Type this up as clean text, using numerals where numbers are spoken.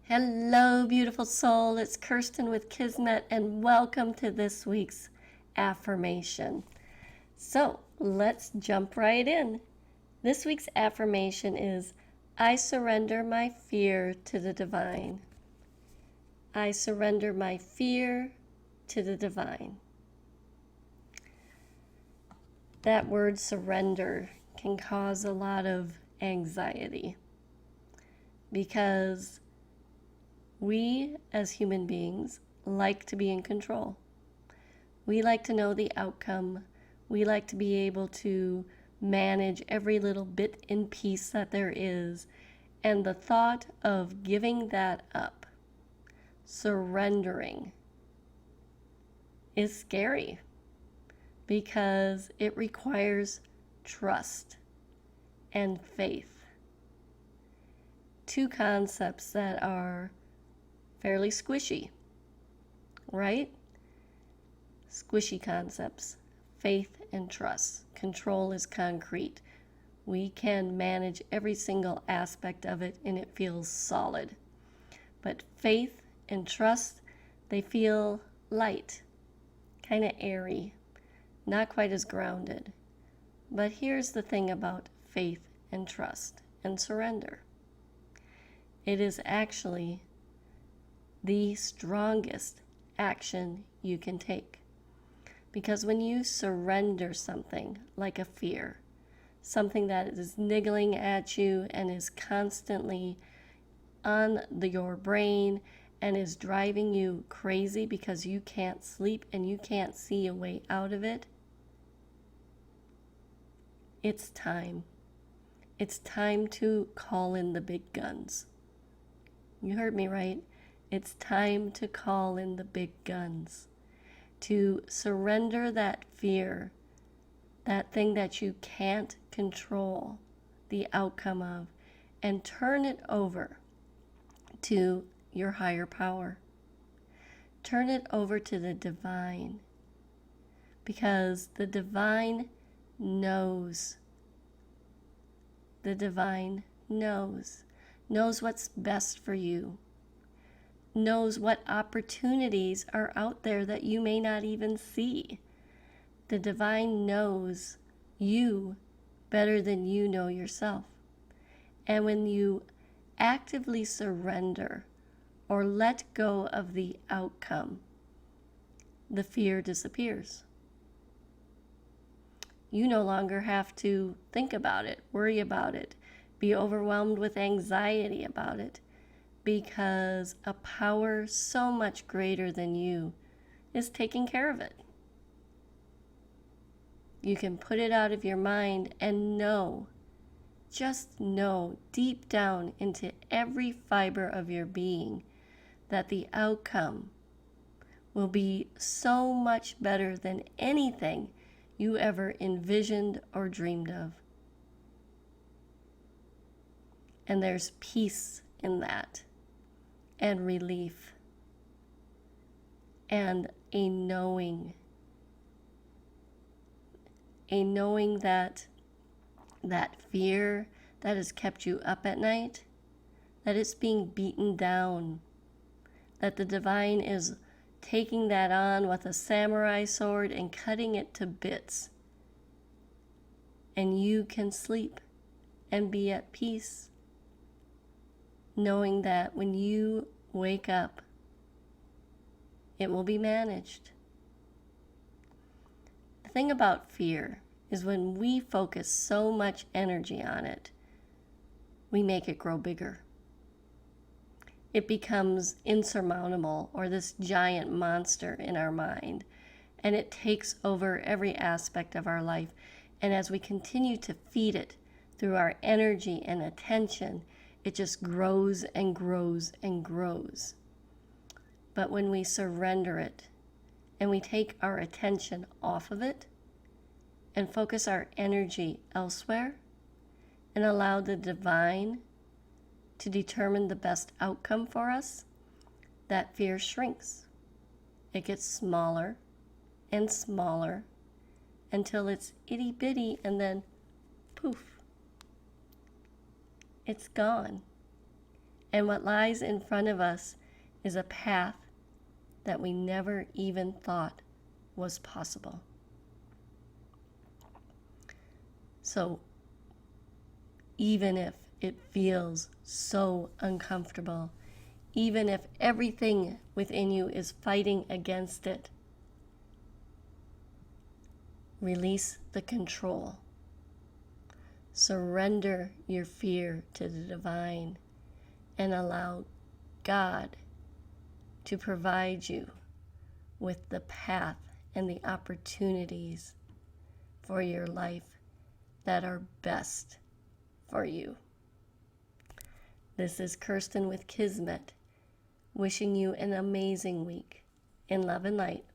Hello, beautiful soul. It's Kirsten with Kismet, and welcome to this week's affirmation. So let's jump right in. This week's affirmation is, I surrender my fear to the divine. I surrender my fear to the divine. That word surrender can cause a lot of anxiety because we, as human beings, like to be in control. We like to know the outcome. We like to be able to manage every little bit and piece that there is. And the thought of giving that up, surrendering, is scary because it requires trust and faith. Two concepts that are fairly squishy, right? Squishy concepts, faith and trust. Control is concrete. We can manage every single aspect of it and it feels solid. But faith and trust, they feel light, kind of airy, not quite as grounded. But here's the thing about faith and trust and surrender. It is actually the strongest action you can take. Because when you surrender something like a fear, something that is niggling at you and is constantly on your brain and is driving you crazy because you can't sleep and you can't see a way out of it, it's time. It's time to call in the big guns. You heard me right. It's time to call in the big guns, to surrender that fear, that thing that you can't control the outcome of, and turn it over to your higher power. Turn it over to the divine, because the divine knows. The divine knows what's best for you. Knows what opportunities are out there that you may not even see. The divine knows you better than you know yourself. And when you actively surrender or let go of the outcome, the fear disappears. You no longer have to think about it, worry about it, be overwhelmed with anxiety about it, because a power so much greater than you is taking care of it. You can put it out of your mind and know, just know deep down into every fiber of your being that the outcome will be so much better than anything you ever envisioned or dreamed of. And there's peace in that, and relief, and a knowing that that fear that has kept you up at night, that it's being beaten down, that the divine is taking that on with a samurai sword and cutting it to bits, and you can sleep and be at peace, knowing that when you wake up, it will be managed. The thing about fear is when we focus so much energy on it, we make it grow bigger. It becomes insurmountable, or this giant monster in our mind, and it takes over every aspect of our life. And as we continue to feed it through our energy and attention, it just grows and grows and grows. But when we surrender it and we take our attention off of it and focus our energy elsewhere and allow the divine to determine the best outcome for us, that fear shrinks. It gets smaller and smaller until it's itty bitty, and then poof, it's gone. And what lies in front of us is a path that we never even thought was possible. So even if it feels so uncomfortable, even if everything within you is fighting against it, release the control. Surrender your fear to the divine and allow God to provide you with the path and the opportunities for your life that are best for you. This is Kirsten with Kismet, wishing you an amazing week in love and light.